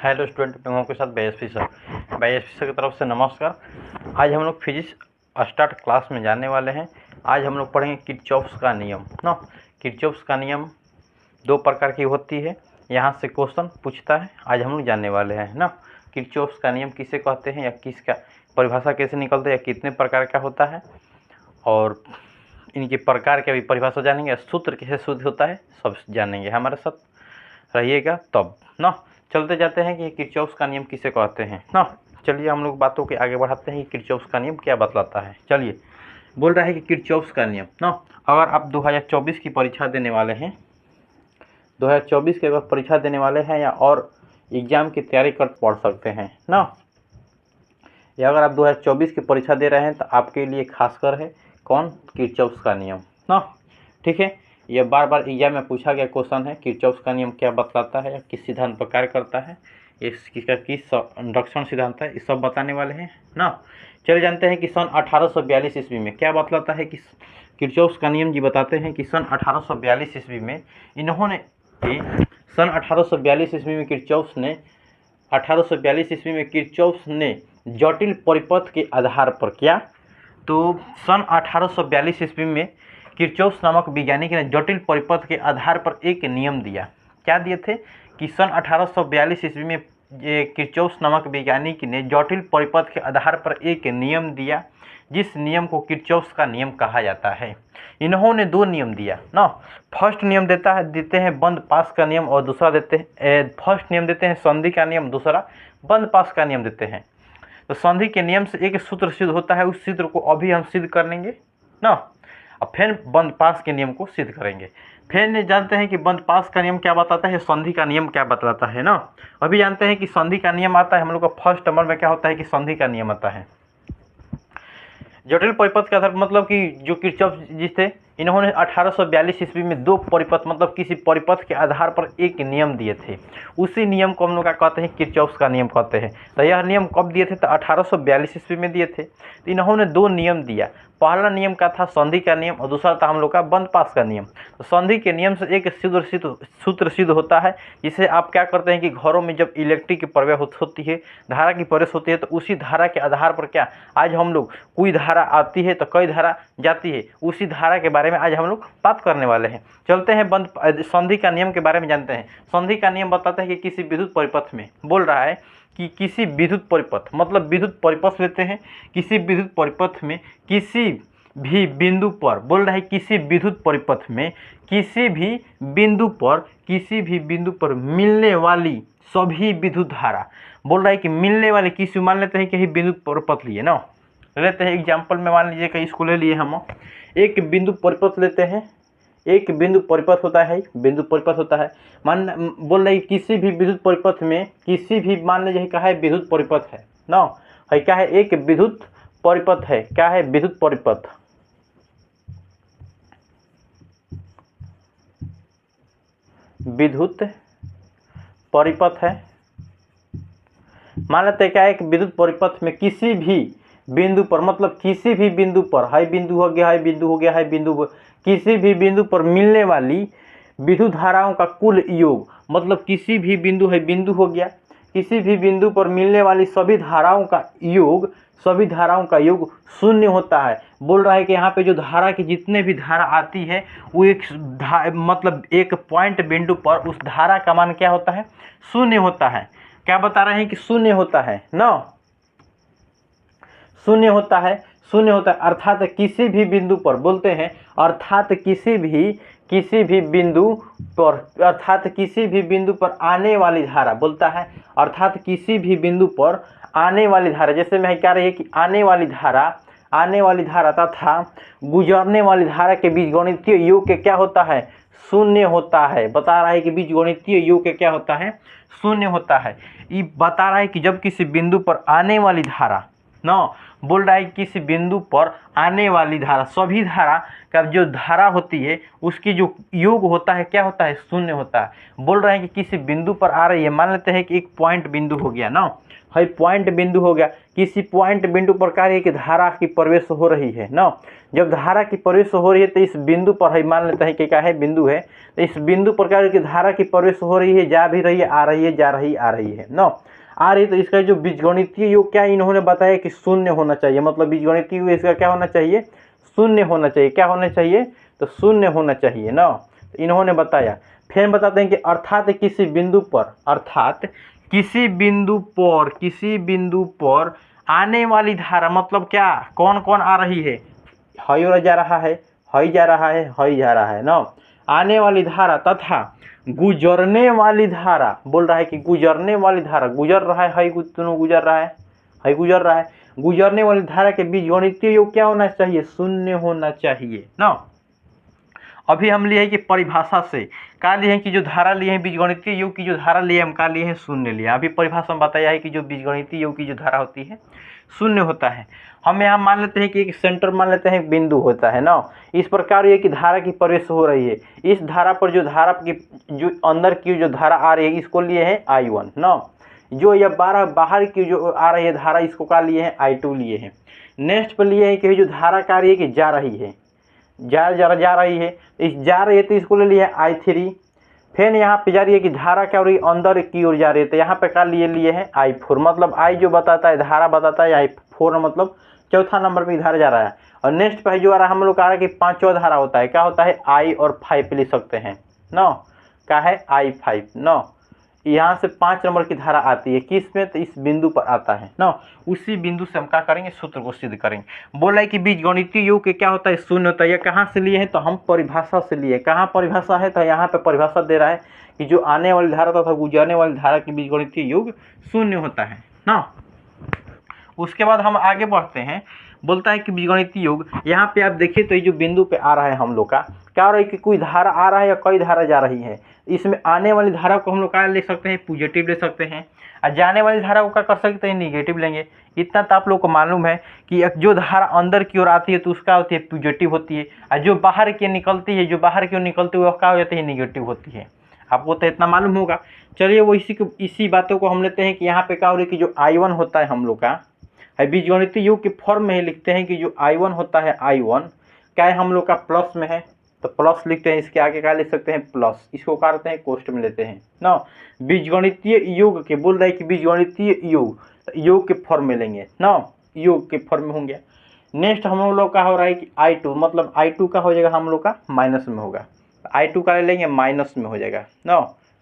Hello student, मैं हूं आपके साथ BSP सर। BSP सर की तरफ से नमस्कार। आज हम लोग फिजिक्स स्टार्ट क्लास में जाने वाले हैं। आज हम लोग पढ़ेंगे किरचॉफ्स का नियम ना। किरचॉफ्स का नियम दो प्रकार की होती है, यहाँ से क्वेश्चन पूछता है। आज हम लोग जानने वाले हैं ना किरचॉफ्स का नियम किसे कहते हैं, या किसका परिभाषा कैसे निकलता है, या कितने प्रकार का होता है, और इनके प्रकार के भी परिभाषा जानेंगे, सूत्र कैसे शुद्ध होता है, सब जानेंगे। हमारे साथ रहिएगा तब ना। चलते जाते हैं कि किरचॉफ्स का नियम किसे कहते हैं ना। चलिए हम लोग बातों के आगे बढ़ाते हैं कि किरचॉफ्स का नियम क्या बतलाता है। चलिए, बोल रहा है कि किरचॉफ्स का नियम ना, अगर आप 2024 की परीक्षा देने वाले हैं, 2024 के अगर परीक्षा देने वाले हैं या और एग्ज़ाम की तैयारी कर पढ़ सकते हैं ना, या अगर आप 2024 की परीक्षा दे रहे हैं तो आपके लिए खासकर है कौन, किरचॉफ्स का नियम ना। ठीक है, यह बार बार एग्जाम में पूछा गया क्वेश्चन है। किरचॉफ्स का नियम क्या बतलाता है, या किस सिद्धांत पर कार्य करता है, इसका किस इंडक्शन सिद्धांत है, ये सब बताने वाले हैं ना। चले जानते हैं कि सन 1842 ईस्वी में क्या बतलाता है कि किरचॉफ्स का नियम जी बताते हैं कि सन 1842 ईस्वी में इन्होंने सन 1842 ईस्वी में किरचॉफ्स ने 1842 ईस्वी में किरचॉफ्स ने जटिल परिपथ के आधार पर क्या, तो सन 1842 ईस्वी में किरचॉफ्स नामक वैज्ञानिक ने जटिल परिपथ के आधार पर एक नियम दिया। क्या दिए थे कि सन 1842 ईस्वी में किरचॉफ्स नामक वैज्ञानिक ने जटिल परिपथ के आधार पर एक नियम दिया, जिस नियम को किरचॉफ्स का नियम कहा जाता है। इन्होंने दो नियम दिया ना। फर्स्ट नियम देते हैं बंद पास का नियम, और दूसरा देते हैं फर्स्ट नियम देते हैं संधि का नियम, दूसरा बंद पास का नियम देते हैं। तो संधि के नियम से एक सूत्र सिद्ध होता है, उस सूत्र को अभी हम सिद्ध कर लेंगे ना, अब फिर बंद पास के नियम को सिद्ध करेंगे। फिर जानते हैं कि बंद पास का नियम क्या बताता है, संधि का नियम क्या बतलाता है ना। अभी जानते हैं कि संधि का नियम आता है हम लोग का फर्स्ट नंबर में। क्या होता है कि संधि का नियम आता है जटिल परिपथ के आधार, मतलब कि जो किरचॉफ जी थे, इन्होंने 1842 ईस्वी में दो परिपथ, मतलब किसी परिपथ के आधार पर एक नियम दिए थे। उसी नियम को हम लोग क्या कहते हैं, किरचॉफ्स का नियम कहते हैं। तो यह नियम कब दिए थे, तो 1842 ईस्वी में दिए थे। तो इन्होंने दो नियम दिया। पहला नियम का था संधि का नियम, और दूसरा था हम लोग का बंद पास का नियम। तो संधि के नियम से एक सूत्र सिद्ध होता है, जिसे आप क्या करते हैं कि घरों में जब इलेक्ट्रिक की प्रवेश होती है, धारा की प्रवेश होती है, तो उसी धारा के आधार पर क्या आज हम लोग कोई धारा आती है तो कई धारा जाती है, उसी धारा के बारे में आज हम लोग बात करने वाले हैं। चलते हैं संधि का नियम के बारे में जानते हैं। संधि का नियम बताता है कि किसी विद्युत परिपथ में, बोल रहा है कि किसी विद्युत परिपथ, मतलब विद्युत परिपथ लेते हैं, किसी विद्युत परिपथ में किसी भी बिंदु पर, बोल रहा है किसी विद्युत परिपथ में किसी भी बिंदु पर मिलने वाली सभी विद्युत धारा, बोल रहा है कि मिलने वाले किसी, मान लेते हैं कि विद्युत परिपथ लिए ना, लेते हैं एग्जाम्पल में, मान लीजिए कि स्कूल ले लिए हम, एक बिंदु परिपथ लेते हैं। एक बिंदु परिपथ होता है, बिंदु परिपथ होता है, बोल रहे किसी भी विद्युत परिपथ में किसी भी, मान लीजिए क्या है, विद्युत परिपथ है ना, है क्या है, एक विद्युत परिपथ है। क्या है, विद्युत परिपथ, विद्युत परिपथ है। मान लेते हैं क्या है, एक विद्युत परिपथ में किसी भी बिंदु पर, मतलब किसी भी बिंदु पर, हाई बिंदु हो गया, हाई बिंदु हो गया, हाई बिंदु, किसी भी बिंदु पर मिलने वाली विद्युत धाराओं का कुल योग, मतलब किसी भी बिंदु है, बिंदु हो गया, किसी भी बिंदु पर मिलने वाली सभी धाराओं का योग शून्य होता है। बोल रहा है कि यहाँ पे जो धारा की जितने भी धारा आती है, वो मतलब एक पॉइंट बिंदु पर उस धारा का मान क्या होता है, शून्य होता है। क्या बता रहे हैं कि शून्य होता है ना, शून्य होता है, अर्थात किसी भी बिंदु पर, बोलते हैं अर्थात किसी भी बिंदु पर आने वाली धारा, बोलता है अर्थात किसी भी बिंदु पर आने वाली धारा, जैसे मैं क्या रही है कि आने वाली धारा तथा गुजरने वाली धारा के बीच गणितीय योग के क्या होता है, शून्य होता है। बता रहा है कि बीच गणितीय योग के क्या होता है, शून्य होता है। ये बता रहा है कि जब किसी बिंदु पर आने वाली धारा, ना, बोल रहा है कि किसी बिंदु पर आने वाली धारा, सभी धारा का जो धारा होती है उसकी जो योग होता है क्या होता है, शून्य होता है। बोल रहे हैं कि किसी बिंदु पर आ रही है, मान लेते हैं कि एक पॉइंट बिंदु हो गया ना, है पॉइंट बिंदु हो गया, किसी पॉइंट बिंदु पर कार्य की धारा की प्रवेश हो रही है ना, जब धारा की प्रवेश हो रही है तो इस बिंदु पर है, मान लेते हैं कि क्या है, बिंदु है, तो इस बिंदु पर कार्य की धारा की प्रवेश हो रही है, जा भी रही है, आ रही है, जा रही आ रही है ना, आ रही, तो इसका जो बीजगणितीय योग क्या इन्होंने बताया कि शून्य होना चाहिए, मतलब बीजगणितीय योग इसका क्या होना चाहिए, शून्य होना चाहिए। क्या होना चाहिए, तो शून्य होना चाहिए ना, तो इन्होंने बताया। फिर बताते हैं कि अर्थात किसी बिंदु पर, अर्थात किसी बिंदु पर आने वाली धारा, मतलब क्या, कौन कौन आ रही है, हई और जा रहा है, हई जा रहा है, हई जा रहा है ना, आने वाली धारा तथा गुजरने वाली धारा, बोल रहा है कि गुजरने वाली धारा, गुजर रहा है, हई दोनों गुजर रहा है, हई गुजर रहा है, गुजरने वाली धारा के बीजगणितीय योग क्या होना चाहिए, शून्य होना चाहिए ना। अभी हम लिए हैं कि परिभाषा से क्या लिए हैं कि जो धारा लिए हैं बीजगणितीय योग की जो धारा लिए हम क्या लिए हैं, शून्य लिया। अभी परिभाषा में बताया है कि जो बीजगणितीय योग की जो धारा होती है शून्य होता है। हम यहाँ मान लेते हैं कि एक सेंटर मान लेते हैं, एक बिंदु होता है ना, इस प्रकार ये कि धारा की प्रवेश हो रही है, इस धारा पर जो धारा की जो अंदर की जो धारा आ रही है इसको लिए है I1 ना, जो यह बाहर की जो आ रही है धारा इसको क्या लिए हैं, I2 लिए हैं। नेक्स्ट पर लिए हैं कि जो धारा का रही है कि जा रही है, जा रही है, इस जा रही है तो इसको ले लिया I3। फिर यहाँ पे जा रही है कि धारा क्या हो रही है, अंदर की ओर जा रही है, तो यहाँ पे क्या लिए हैं I4, मतलब I जो बताता है धारा बताता है, I4 मतलब चौथा नंबर पे धारा जा रहा है। और नेक्स्ट पे जो आ रहा है हम लोग का, कि पांचवा धारा होता है, क्या होता है, I और 5 लिख सकते हैं ना, क्या है I5 ना, यहाँ से 5 नंबर की धारा आती है किस में, तो इस बिंदु पर आता है ना, उसी बिंदु से हम क्या करेंगे, सूत्र को सिद्ध करेंगे। बोला है कि बीजगणितीय योग के क्या होता है, शून्य होता है। यह कहाँ से लिए हैं, तो हम परिभाषा से लिए। कहाँ परिभाषा है, तो यहाँ पे परिभाषा दे रहा है कि जो आने वाली धारा तथा गुजरने वाली धारा की बीजगणितीय योग शून्य होता है ना। उसके बाद हम आगे बढ़ते हैं, बोलता है कि बीजगणितीय योग, यहाँ पे आप देखिए तो ये जो बिंदु पे आ रहा है हम लोग का, क्या हो रहा है कि कोई धारा आ रहा है या कई धारा जा रही है, इसमें आने वाली धारा को हम लोग क्या ले सकते हैं, पॉजिटिव ले सकते हैं, और जाने वाली धारा को क्या कर सकते हैं, निगेटिव लेंगे। इतना तो आप लोग को मालूम है कि जो धारा अंदर की ओर आती है तो उसका होती है पॉजिटिव होती है, और जो बाहर की निकलती है, जो बाहर की ओर निकलती है वो क्या हो जाती है, निगेटिव होती है। आपको तो इतना मालूम होगा। चलिए वो इसी बातों को हम लेते हैं कि यहाँ पे क्या हो रही है कि जो I1 होता है हम लोग का, है बीजगणितीय योग के फॉर्म में ही लिखते हैं कि जो I1 होता है, I1 क्या है हम लोग का, प्लस में है, तो प्लस लिखते हैं, इसके आगे क्या लिख सकते हैं, प्लस, इसको क्या करते हैं, कोष्ठ में लेते हैं ना। बीजगणितीय योग के बोल रहे हैं कि बीजगणितीय योग, योग के फॉर्म में लेंगे ना, योग के फॉर्म में होंगे। नेक्स्ट हम लोग का हो रहा है कि I2, मतलब I2 का हो जाएगा हम लोग का माइनस में होगा, I2 का ले लेंगे माइनस में हो जाएगा ना,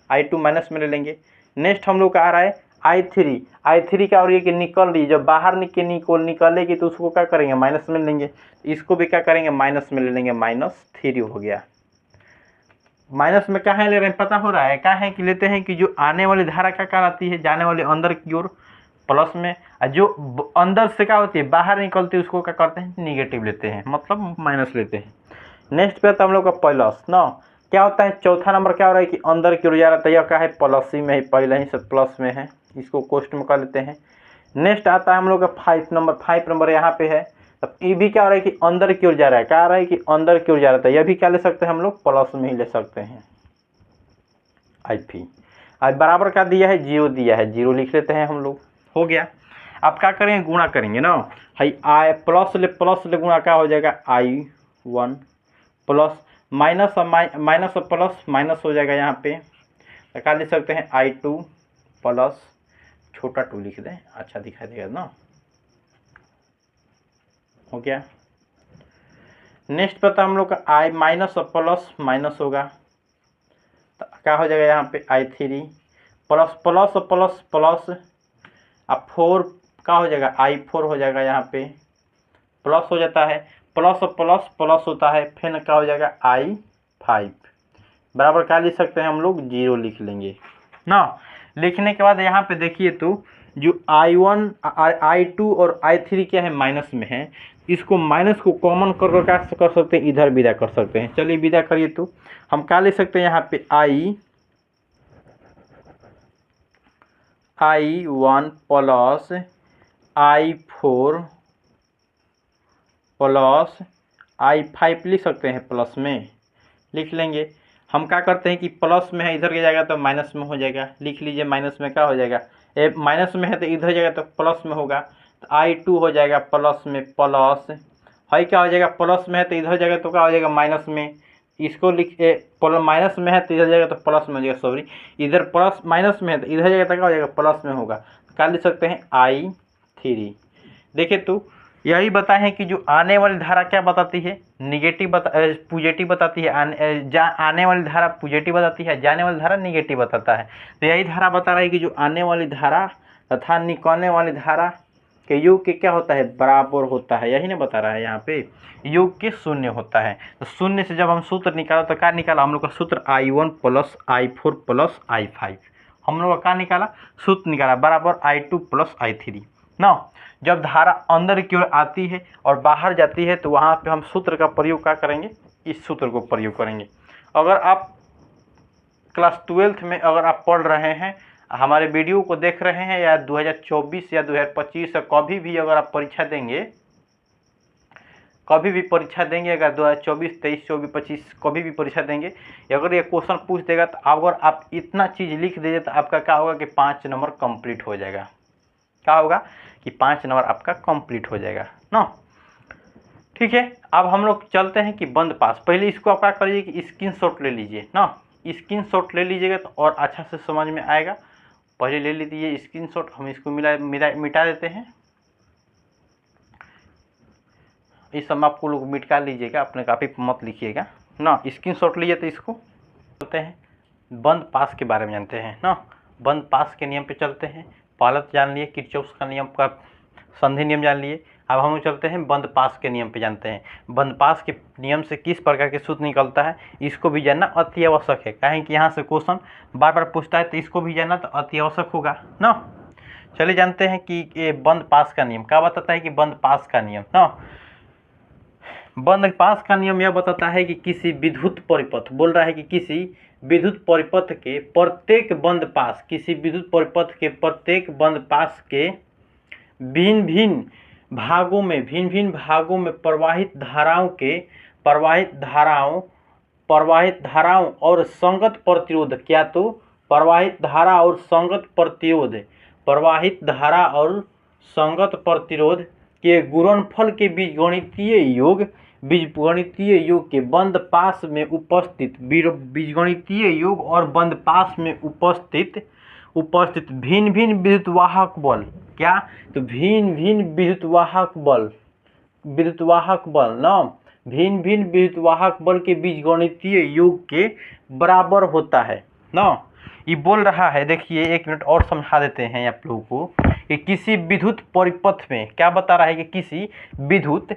I2 माइनस में ले लेंगे। नेक्स्ट हम लोग का आ रहा है I3 का, और ये कि निकल रही, जब बाहर निकलेगी तो उसको क्या करेंगे, माइनस में लेंगे, इसको भी क्या करेंगे, माइनस में ले लेंगे, -3 हो गया। माइनस में क्या है ले रहे हैं, पता हो रहा है क्या है कि लेते हैं कि जो आने वाली धारा क्या कहलाती है, जाने वाली अंदर की ओर प्लस में, और जो अंदर से क्या होती है, बाहर निकलती है, उसको क्या करते हैं, निगेटिव लेते हैं, मतलब माइनस लेते हैं। नेक्स्ट पे आता है हम लोग का प्लस ना, क्या होता है, चौथा नंबर क्या हो रहा है कि अंदर की ओर जा रहा है, यह क्या है, प्लस ही में ही, पहले ही से प्लस में है, इसको कोष्ठ में कर लेते हैं। नेक्स्ट आता है हम लोग का 5 नंबर यहाँ पे है, तब ये भी क्या हो रहा है कि अंदर की ओर जा रहा है, क्या आ रहा है कि अंदर की ओर जा रहा है, यह भी क्या ले सकते हैं हम लोग, प्लस में ही ले सकते हैं। आज बराबर का दिया है, 0 दिया है, 0 लिख लेते हैं हम लोग, हो गया। अब क्या करेंगे, गुणा करेंगे ना, हाई प्लस ले गुणा क्या हो जाएगा, I1 प्लस माइनस और प्लस माइनस हो जाएगा, यहाँ पे तो क्या लिख सकते हैं, I2 प्लस छोटा 2 लिख दें, अच्छा दिखाई देगा ना, हो गया। नेक्स्ट पता हम लोग का I माइनस और प्लस माइनस होगा, तो क्या हो जाएगा यहाँ पे I3 प्लस और प्लस अब 4 क्या हो जाएगा, I4 हो जाएगा, यहाँ पे प्लस हो जाता है, प्लस और प्लस होता है, फिर क्या हो जाएगा I5 बराबर क्या लिख सकते हैं हम लोग, 0 लिख लेंगे ना। लिखने के बाद यहाँ पे देखिए तो जो I1 I2 और I3 क्या है, माइनस में है, इसको माइनस को कॉमन कर कर सकते हैं, इधर विदा कर सकते हैं। चलिए विदा करिए तो हम क्या ले सकते हैं, यहाँ पे I1 plus I4 plus I5 लिख सकते हैं, प्लस में लिख लेंगे। हम क्या करते हैं कि प्लस में है, इधर के जाएगा तो माइनस में हो जाएगा, लिख लीजिए। माइनस में क्या हो जाएगा, माइनस में है तो इधर जाएगा तो प्लस में होगा, तो I2 हो जाएगा प्लस में, प्लस है क्या हो जाएगा, प्लस में है तो इधर जाएगा तो क्या हो जाएगा माइनस में, इसको लिख माइनस में है तो इधर जाएगा तो प्लस में हो जाएगा, सॉरी इधर प्लस माइनस में है तो इधर जाएगा तो क्या हो जाएगा प्लस में होगा, तो क्या लिख सकते हैं I3। देखिए तो यही बताए हैं कि जो आने वाली धारा क्या बताती है, पॉजिटिव बताती है, आने वाली धारा पॉजिटिव बताती है, जाने वाली धारा निगेटिव बताता है। तो यही धारा बता रहा है कि जो आने वाली धारा तथा निकलने वाली धारा के योग के क्या होता है, बराबर होता है। यही ना बता रहा है यहाँ पे, योग के शून्य होता है। तो शून्य से जब हम सूत्र निकाला तो क्या निकाला हम लोग का सूत्र, I1 plus I4 plus I5। हम लोग का क्या निकाला, सूत्र निकाला बराबर I2 प्लस I3 ना। जब धारा अंदर की ओर आती है और बाहर जाती है तो वहाँ पे हम सूत्र का प्रयोग क्या करेंगे, इस सूत्र को प्रयोग करेंगे। अगर आप क्लास 12th में अगर आप पढ़ रहे हैं, हमारे वीडियो को देख रहे हैं, या 2024 या 2025 कभी भी अगर आप परीक्षा देंगे, कभी भी परीक्षा देंगे, अगर 2024, 23, 24, 25 कभी भी परीक्षा देंगे, अगर ये क्वेश्चन पूछ देगा तो अगर आप इतना चीज़ लिख दीजिए तो आपका क्या होगा कि 5 नंबर कंप्लीट हो जाएगा। क्या होगा कि 5 नंबर आपका कंप्लीट हो जाएगा ना। ठीक है, अब हम लोग चलते हैं कि बंद पास। पहले इसको आप क्या करिए कि स्क्रीनशॉट ले लीजिए ना, स्क्रीनशॉट ले लीजिएगा तो और अच्छा से समझ में आएगा। पहले ले लीजिए स्क्रीनशॉट, हम इसको मिटा देते हैं। इस समय आपको लोग मिटा लीजिएगा, अपने कापी पर मत लिखिएगा ना। स्क्रीनशॉट लीजिए तो इसको चलते हैं, बंद पास के बारे में जानते हैं ना। बंद पास के नियम पे चलते हैं। पहले तो जान लिए किरचॉफ का नियम का संधि नियम जान लिए, अब हम लोग चलते हैं बंद पास के नियम पे जानते हैं। बंद पास के नियम से किस प्रकार के सूत्र निकलता है, इसको भी जानना अति आवश्यक है। कहें कि यहाँ से क्वेश्चन बार बार पूछता है तो इसको भी जानना तो अति आवश्यक होगा ना। चलिए जानते हैं कि ये बंद पास का नियम क्या बताता है, कि बंद पास का नियम ना, बंद पास का नियम यह बताता है कि किसी विद्युत परिपथ, बोल रहा है कि किसी विद्युत परिपथ के प्रत्येक बंद पास, किसी विद्युत परिपथ के प्रत्येक बंद पास के भिन्न भिन्न भागों में प्रवाहित धाराओं और संगत प्रतिरोध, क्या तो प्रवाहित धारा और संगत प्रतिरोध के गुणनफल के बीजगणितीय योग के बंद पास में उपस्थित बीजगणितीय योग और बंद पास में उपस्थित भिन्न भिन्न विद्युत वाहक बल, क्या तो भिन्न भिन्न विद्युत वाहक बल ना, भिन्न भिन्न विद्युत वाहक बल के बीजगणितीय योग के बराबर होता है ना। ये बोल रहा है, देखिए एक मिनट और समझा देते हैं आप लोगों को कि किसी विद्युत परिपथ में, क्या बता रहा है कि किसी विद्युत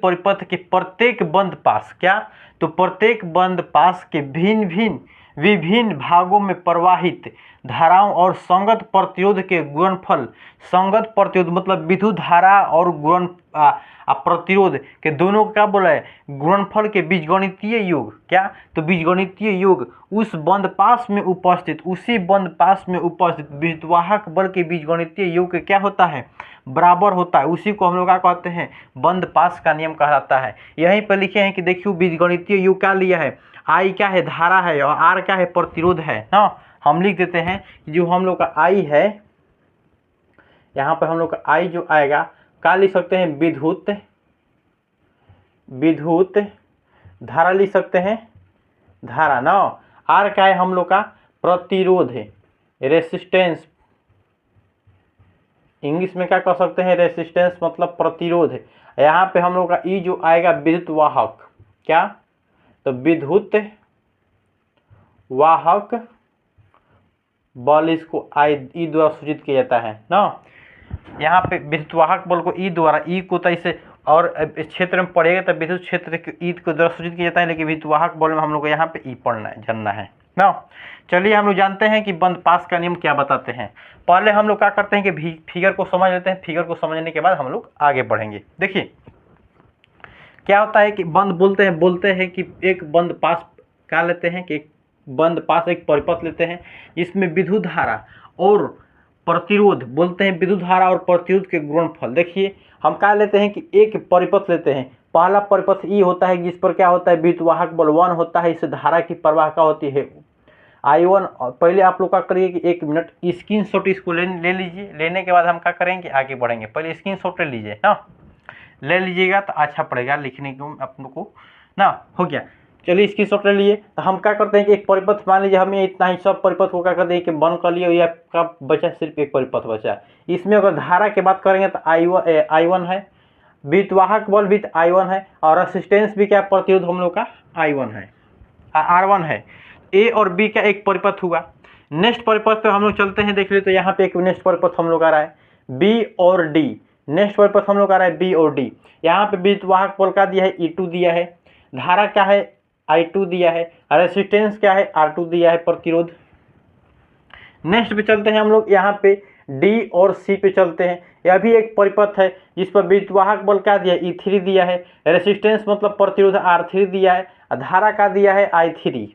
परिपथ के प्रत्येक बंद पास, क्या तो प्रत्येक बंद पास के विभिन्न भागों में प्रवाहित धाराओं और संगत प्रतिरोध के गुणनफल, संगत प्रतिरोध मतलब विद्युत धारा और प्रतिरोध के दोनों का क्या बोला है, गुणनफल के बीजगणितीय योग, क्या तो बीजगणितीय योग उसी बंद पास में उपस्थित विद्युतवाहक बल के बीजगणितीय योग के क्या होता है, बराबर होता है। उसी को हम लोग क्या कहते हैं, बंद पास का नियम कहलाता है। यहीं पर लिखे हैं कि देखिए बीजगणितीय योग क्या लिया है, I क्या है, धारा है, और R क्या है, प्रतिरोध है ना। हम लिख देते हैं जो हम लोग का I है, यहाँ पर हम लोग का I जो आएगा क्या लिख सकते हैं, विद्युत धारा लिख सकते हैं, धारा ना। R क्या है हम लोग का, प्रतिरोध है, रेसिस्टेंस, इंग्लिश में क्या कह सकते हैं, रेसिस्टेंस मतलब प्रतिरोध है। यहाँ पे हम लोग का E जो आएगा विद्युत वाहक, क्या तो विद्युत वाहक बल, इसको ई द्वारा सूचित किया जाता है ना। यहाँ पे विद्युत वाहक बल को ई द्वारा, ई को तो इसे और क्षेत्र में पढ़ेगा तो विद्युत क्षेत्र के ई को द्वारा सूचित किया जाता है, लेकिन विद्युत वाहक बल में हम लोग को यहाँ पे ई पढ़ना है, जानना है ना। चलिए हम लोग जानते हैं कि बंद पास का नियम क्या बताते हैं। पहले हम लोग क्या करते हैं कि फिगर को समझ लेते हैं, फिगर को समझने के बाद हम लोग आगे बढ़ेंगे। देखिए क्या होता है कि बंद बोलते हैं कि एक बंद पास क्या लेते हैं कि बंद पास एक परिपथ लेते हैं जिसमें विद्युत धारा और प्रतिरोध बोलते हैं, विद्युत धारा और प्रतिरोध के गुणनफल। देखिए हम क्या लेते हैं कि एक परिपथ लेते हैं, पहला परिपथ ई होता है जिस पर क्या होता है विद्युत वाहक बल 1 होता है, इससे धारा की प्रवाह क्या होती है I1। पहले आप लोग क्या करिए कि 1 मिनट स्क्रीनशॉट इसको ले लीजिए, लेने के बाद हम क्या करेंगे आगे बढ़ेंगे। पहले स्क्रीनशॉट ले लीजिए ना, ले लीजिएगा तो अच्छा पड़ेगा लिखने को आप लोग को ना। हो गया, चलिए स्क्रीनशॉट ले लिए। तो हम क्या करते हैं कि एक परिपथ मान लीजिए हमें इतना ही सब परिपथ को क्या करते हैं कि बंद कर लिए, या का बचा सिर्फ एक परिपथ बचा। इसमें अगर धारा की बात करेंगे तो I1 है, विद्युत वाहक बल भी I1 है, और रेसिस्टेंस भी क्या प्रतिरोध हम लोग का I1 है, R1 है। ए और बी का एक परिपथ हुआ। नेक्स्ट परिपथ पे हम लोग चलते हैं, देख लीजिए तो यहाँ पे एक नेक्स्ट परिपथ हम लोग आ रहा है बी और डी। नेक्स्ट परिपथ हम लोग आ रहा है बी और डी। यहाँ पे विद्युत वाहक बल का दिया है E2 दिया है, धारा क्या है I2 दिया है, रेसिस्टेंस क्या है R2 दिया है, प्रतिरोध। नेक्स्ट पे चलते हैं हम लोग यहाँ पे डी और सी पे चलते हैं। यह भी एक परिपथ है जिस पर विद्युत वाहक बल क्या दिया है E3 दिया है, रेसिस्टेंस मतलब प्रतिरोध R3 दिया है, धारा का दिया है I3।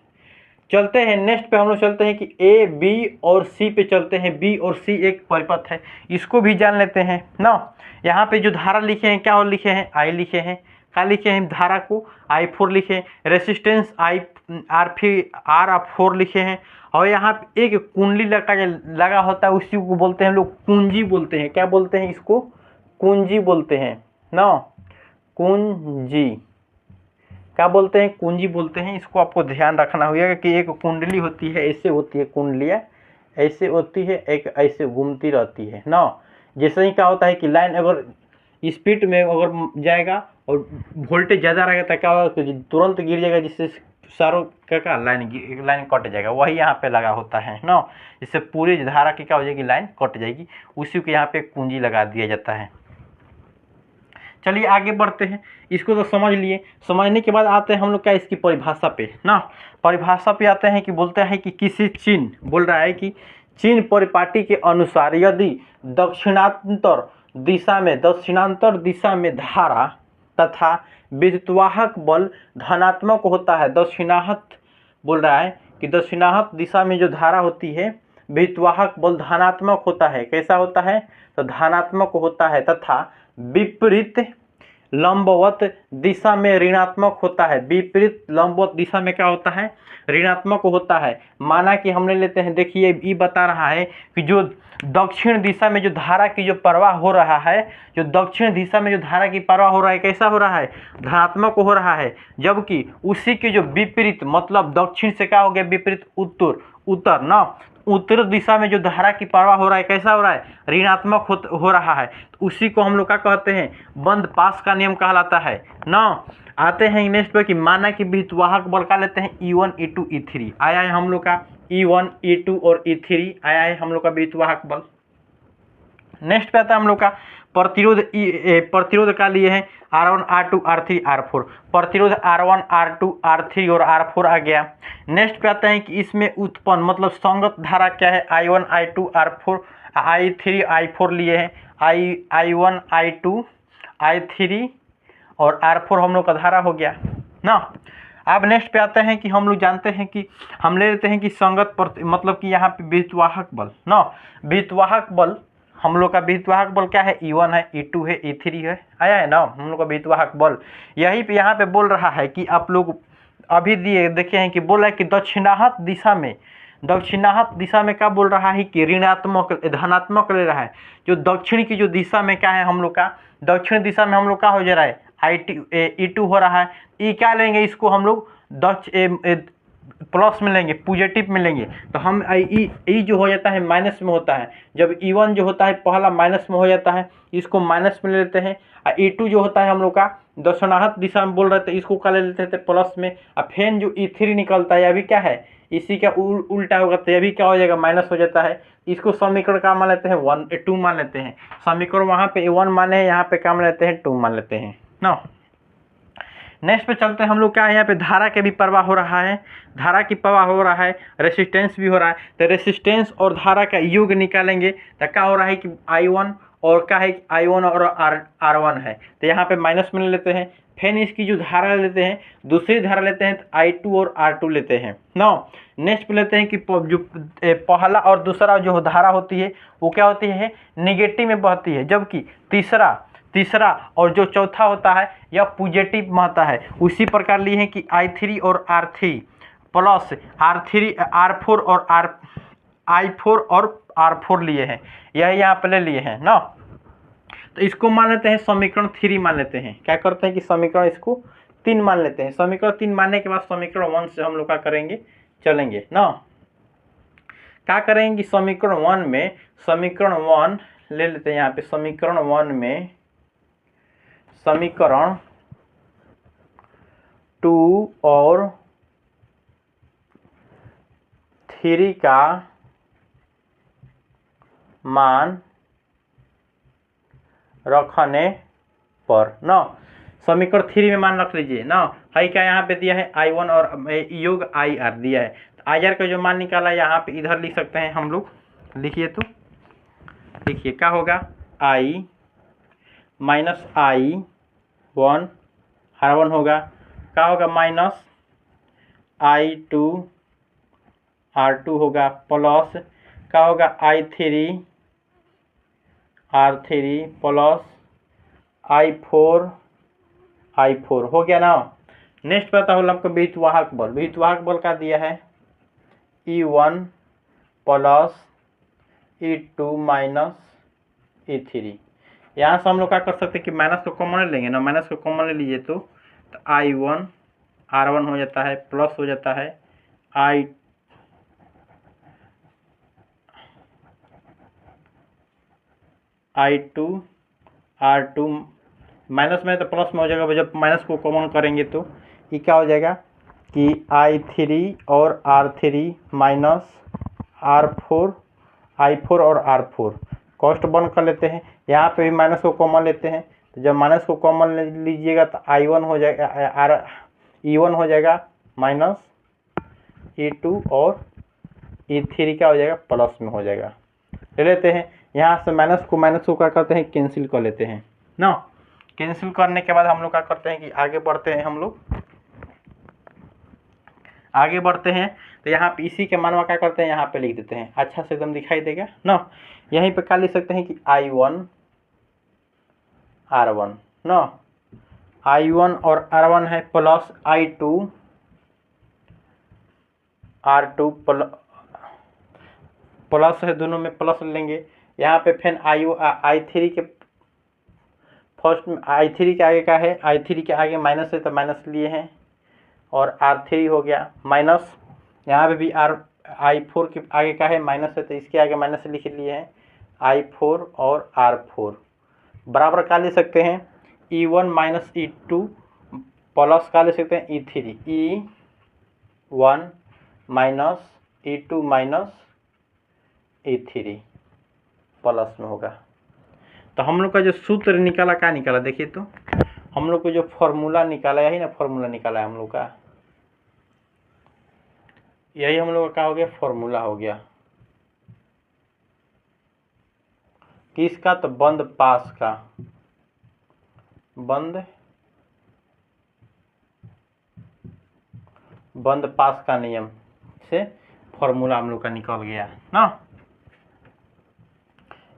चलते हैं नेक्स्ट पे हम लोग चलते हैं कि ए बी और सी पे चलते हैं। बी और सी एक परिपथ है, इसको भी जान लेते हैं ना। यहाँ पे जो धारा लिखे हैं क्या और लिखे हैं I लिखे हैं, क्या लिखे हैं धारा को I4 लिखे हैं, रेसिस्टेंस R4 लिखे हैं, और यहाँ पे एक कुंडली लगा होता है उसी को बोलते हैं हम लोग कुंजी बोलते हैं। क्या बोलते हैं इसको कुंजी बोलते हैं ना, कुंजी क्या बोलते हैं कुंजी बोलते हैं। इसको आपको ध्यान रखना होगा कि एक कुंडली होती है, ऐसे होती है कुंडलियाँ, ऐसे होती है, एक ऐसे घूमती रहती है ना। जैसे ही क्या होता है कि लाइन अगर स्पीड में अगर जाएगा और वोल्टेज ज़्यादा रहेगा तो क्या होगा कि तुरंत गिर जाएगा, जिससे सारों का लाइन कट जाएगा। वही यहाँ पे लगा होता है ना, जिससे पूरी धारा की क्या हो जाएगी लाइन कट जाएगी, उसी को यहाँ पे कुंजी लगा दिया जाता है। चलिए आगे बढ़ते हैं, इसको तो समझ लिए। समझने के बाद आते हैं हम लोग क्या इसकी परिभाषा पे ना। परिभाषा पे आते हैं कि बोलते हैं कि किसी चिन्ह बोल रहा है कि चिन्ह परिपाटी के अनुसार यदि दक्षिणांतर दिशा में धारा तथा विद्युतवाहक बल धनात्मक होता है। दक्षिणाहत बोल रहा है कि दक्षिणाहत दिशा में जो धारा होती है विद्युतवाहक बल धनात्मक होता है। कैसा होता है तो धनात्मक होता है, तथा विपरीत लंबवत दिशा में ऋणात्मक होता है। विपरीत लंबवत दिशा में क्या होता है ऋणात्मक होता है। माना कि हमने लेते हैं, देखिए ये बता रहा है कि जो दक्षिण दिशा में जो धारा की जो प्रवाह हो रहा है, जो दक्षिण दिशा में जो धारा की प्रवाह हो रहा है कैसा हो रहा है धनात्मक हो रहा है, जबकि उसी के जो विपरीत मतलब दक्षिण से क्या हो गया विपरीत उत्तर ना, उत्तर दिशा में जो धारा की प्रवाह हो रहा है कैसा हो रहा है ऋणात्मक हो रहा है। तो उसी को हम लोग क्या कहते हैं बंद पास का नियम कहलाता है ना। आते हैं नेक्स्ट पे कि माना कि विद्युतवाहक बल का लेते हैं E1 E2 E3 आया है हम लोग का E1 E2 और E3 आया है हम लोग का विद्युतवाहक बल। नेक्स्ट पे आता है हम लोग का प्रतिरोध का लिए हैं R1 R2 R3 R4। प्रतिरोध R1 R2 R3 और R4 आ गया। नेक्स्ट पे आता है कि इसमें उत्पन्न मतलब संगत धारा क्या है I1 I2 R4 I3 I4 लिए हैं I1 I2 I3 और R4 हम लोग का धारा हो गया ना। अब नेक्स्ट पे आते हैं कि हम लोग जानते हैं कि हम ले लेते हैं कि संगत मतलब कि यहाँ पे विद्युतवाहक बल ना, विद्युतवाहक बल हम लोग का विद्युतवाहक बल क्या है E1 है E2 है E3 है आया है ना हम लोग का विद्युतवाहक बल। यही पे यहाँ पे बोल रहा है कि आप लोग अभी देखे हैं कि बोल रहा है कि दक्षिणाहत दिशा में क्या बोल रहा है कि ऋणात्मक धनात्मक ले रहा है। जो दक्षिण की जो दिशा में क्या है हम लोग का दक्षिण दिशा में हम लोग का हो जा रहा है E2 हो रहा है। ई क्या लेंगे इसको हम लोग प्लस में लेंगे पॉजिटिव में लेंगे, तो हम ई जो हो जाता है माइनस में होता है। जब E1 जो होता है पहला माइनस में हो जाता है, इसको माइनस में ले लेते हैं। और E2 जो होता है हम लोग का दक्षिणाहत दिशा में बोल रहे थे, इसको क्या ले लेते थे प्लस में। और फिर जो E3 निकलता है अभी क्या है इसी का उल्टा होगा, तो अभी क्या हो जाएगा माइनस हो जाता है। इसको समीकरण क्या मान लेते हैं 2 मान लेते हैं। समीकरण वहाँ पे 1 माने हैं, यहाँ पे क्या मान लेते हैं 2 मान लेते हैं ना। नेक्स्ट पे चलते हैं हम लोग क्या है यहाँ पे धारा के भी प्रवाह हो रहा है, धारा की प्रवाह हो रहा है, रेसिस्टेंस भी हो रहा है। तो रेसिस्टेंस और धारा का योग निकालेंगे तो क्या हो रहा है कि I1 और क्या है I1 और R1 है, तो यहाँ पे माइनस में ले लेते हैं। फिर इसकी जो धारा लेते हैं, दूसरी धारा लेते हैं तो I2 और R2 लेते हैं। नो नेक्स्ट पे लेते हैं कि जो पहला और दूसरा जो धारा होती है वो क्या होती है, निगेटिव में बहती है, जबकि तीसरा और जो चौथा होता है यह पॉजिटिव में आता है। उसी प्रकार लिए हैं कि I3 और R3 प्लस R4 और I4 और R4 लिए हैं, यह यहाँ पे ले लिए हैं ना। तो इसको मान लेते हैं समीकरण 3 मान लेते हैं। क्या करते हैं कि समीकरण इसको 3 मान लेते हैं। समीकरण 3 मानने के बाद समीकरण 1 से हम लोग क्या करेंगे, चलेंगे ना। क्या करेंगे कि समीकरण 1 ले लेते हैं। यहाँ पे समीकरण 1 में समीकरण 2 और 3 का मान रखने पर ना, समीकरण 3 में मान रख लीजिए ना। है क्या यहाँ पे दिया है I1 और योग IR दिया है, तो IR का जो मान निकाला है यहाँ पे इधर लिख सकते हैं हम लोग। लिखिए तो देखिए क्या होगा, I माइनस I1 R1 होगा, क्या होगा माइनस I2 R2 होगा, प्लस क्या होगा I3 R3 प्लस I4 हो गया ना। नेक्स्ट पता हो आपको विद्युतवाहक बल का दिया है E1 plus E2 minus E3। यहाँ से हम लोग क्या कर सकते हैं कि माइनस को कॉमन लेंगे ना, माइनस को कॉमन ले लीजिए तो I1 R1 हो जाता है, प्लस हो जाता है I2 R2 माइनस में तो प्लस में हो जाएगा, जब माइनस को कॉमन करेंगे तो ये क्या हो जाएगा कि I3 और R3 माइनस I4 और R4 कॉस्ट बंद कर लेते हैं। यहाँ पे भी माइनस को कॉमन लेते हैं, तो जब माइनस को कॉमन लीजिएगा तो I1 हो जाएगा, E1 हो जाएगा माइनस E2 और E3 क्या हो जाएगा, प्लस में हो जाएगा। ले लेते हैं यहाँ से माइनस को क्या करते हैं, कैंसिल कर लेते हैं ना। कैंसिल करने के बाद हम लोग क्या करते हैं कि आगे बढ़ते हैं। हम लोग आगे बढ़ते हैं तो यहाँ पे इसी के मानवा क्या करते हैं, यहाँ पे लिख देते हैं, अच्छा से एकदम दिखाई देगा ना। यहीं पे क्या लिख सकते हैं कि I1 R1 ना, I1 और R1 है, प्लस I2 R2 प्लस है, दोनों में प्लस लेंगे। यहाँ पे फिर I3 के फर्स्ट में I3 के आगे क्या है, I3 के आगे माइनस है तो माइनस लिए हैं, और R3 हो गया माइनस। यहाँ पे भी I4 के आगे क्या है, माइनस है तो इसके आगे माइनस लिख लिए हैं I4 और R4 बराबर क्या ले सकते हैं, E1 माइनस E2 प्लस क्या ले सकते हैं E3, E1 minus E2 minus E3 plus में होगा। तो हम लोग का जो सूत्र निकाला, क्या निकाला देखिए तो, हम लोग को जो फॉर्मूला निकाला यही ना, फॉर्मूला निकाला है हम लोग का, यही हम लोग का क्या हो गया, फॉर्मूला हो गया किसका, तो बंद पास का नियम से फॉर्मूला हम लोग का निकल गया ना।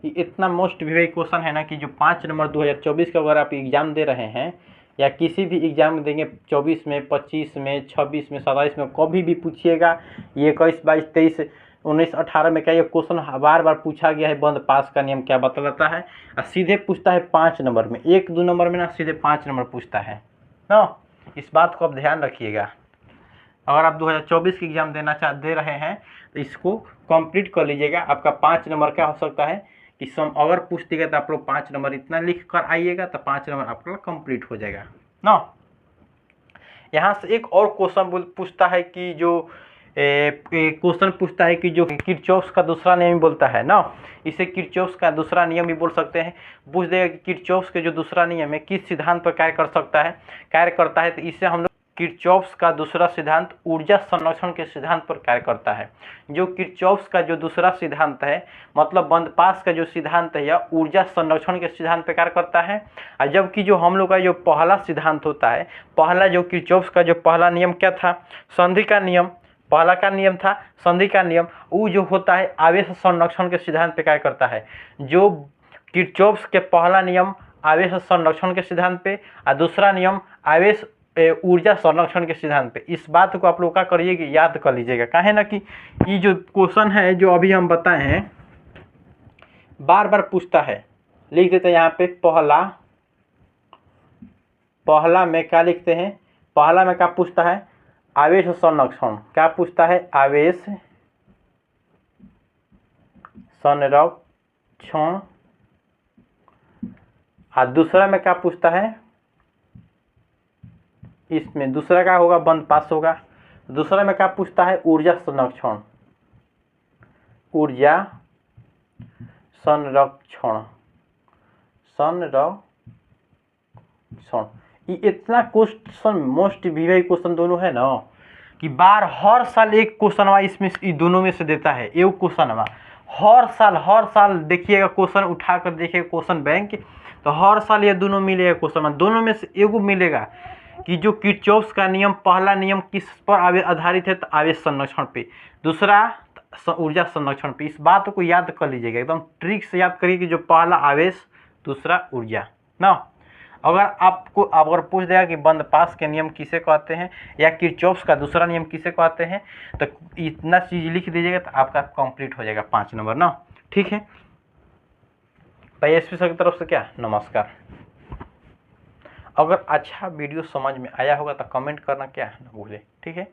ये इतना मोस्ट भी क्वेश्चन है ना कि जो 5 नंबर 2024 का अगर आप एग्ज़ाम दे रहे हैं या किसी भी एग्ज़ाम देंगे 24 में, 25 में, 26 में, 27 में, कभी भी पूछिएगा, ये 21, 22, 23, 19, 18 में क्या ये क्वेश्चन बार बार पूछा गया है, बंद पास का नियम क्या बतलाता है, और सीधे पूछता है 5 नंबर में, 1-2 नंबर में ना, सीधे 5 नंबर पूछता है ना। इस बात को आप ध्यान रखिएगा। अगर आप 2024 की एग्ज़ाम दे रहे हैं तो इसको कंप्लीट कर लीजिएगा। आपका 5 नंबर क्या हो सकता है कि सम अगर पूछ देगा तो आप लोग 5 नंबर इतना लिख कर आइएगा तो 5 नंबर आपका कंप्लीट हो जाएगा ना। यहाँ से एक और क्वेश्चन पूछता है कि जो क्वेश्चन पूछता है कि जो किरचॉफ का दूसरा नियम बोलता है ना, इसे किरचॉफ का दूसरा नियम भी बोल सकते हैं। पूछ देगा कि किरचॉफ के जो दूसरा नियम है किस सिद्धांत पर कार्य करता है, तो इससे हम लोग किरचॉफ्स का दूसरा सिद्धांत ऊर्जा संरक्षण के सिद्धांत पर कार्य करता है। जो किरचॉफ्स का जो दूसरा सिद्धांत है, मतलब बंदपास का जो सिद्धांत है, यह ऊर्जा संरक्षण के सिद्धांत पर कार्य करता है। और जबकि जो हम लोग का जो पहला सिद्धांत होता है, पहला जो किरचॉफ्स का जो पहला नियम क्या था, संधि का नियम, पहला का नियम था संधि का नियम, वो जो होता है आवेश संरक्षण के सिद्धांत पर कार्य करता है। जो किरचॉफ्स के पहला नियम आवेश संरक्षण के सिद्धांत पे और दूसरा नियम आवेश ऊर्जा संरक्षण के सिद्धांत पे। इस बात को आप लोग क्या करिए कि याद कर लीजिएगा, काहे ना कि ये जो क्वेश्चन है जो अभी हम बताए हैं बार बार पूछता है। लिख देते हैं यहाँ पे पहला में क्या लिखते हैं, पहला में क्या पूछता है, आवेश संरक्षण। क्या पूछता है, आवेश संरक्षण। और दूसरा में क्या पूछता है, इसमें दूसरा क्या होगा, बंदपास होगा। दूसरा में क्या पूछता है, ऊर्जा संरक्षण, ऊर्जा संरक्षण। ये इतना क्वेश्चन मोस्ट वीवाई क्वेश्चन दोनों है ना कि बार हर साल एक क्वेश्चन इसमें दोनों में से देता है। एक क्वेश्चन हर साल देखिएगा, क्वेश्चन उठा कर देखिएगा क्वेश्चन बैंक, तो हर साल ये दोनों मिलेगा क्वेश्चन, दोनों में से एगो मिलेगा कि जो किरचॉफ्स का नियम, पहला नियम किस पर आधारित है, तो आवेश संरक्षण पे, दूसरा ऊर्जा संरक्षण पे। इस बात को याद कर लीजिएगा, एकदम ट्रिक से याद करिए कि जो पहला आवेश दूसरा ऊर्जा ना। अगर पूछ देगा कि बंदपास के नियम किसे कहते हैं या किरचॉफ्स का दूसरा नियम किसे कहते हैं, तो इतना चीज लिख दीजिएगा तो आपका कंप्लीट हो जाएगा 5 नंबर ना। ठीक है भाई, एसपी सर की तरफ से क्या नमस्कार। अगर अच्छा वीडियो समझ में आया होगा तो कमेंट करना क्या ना भूले। ठीक है।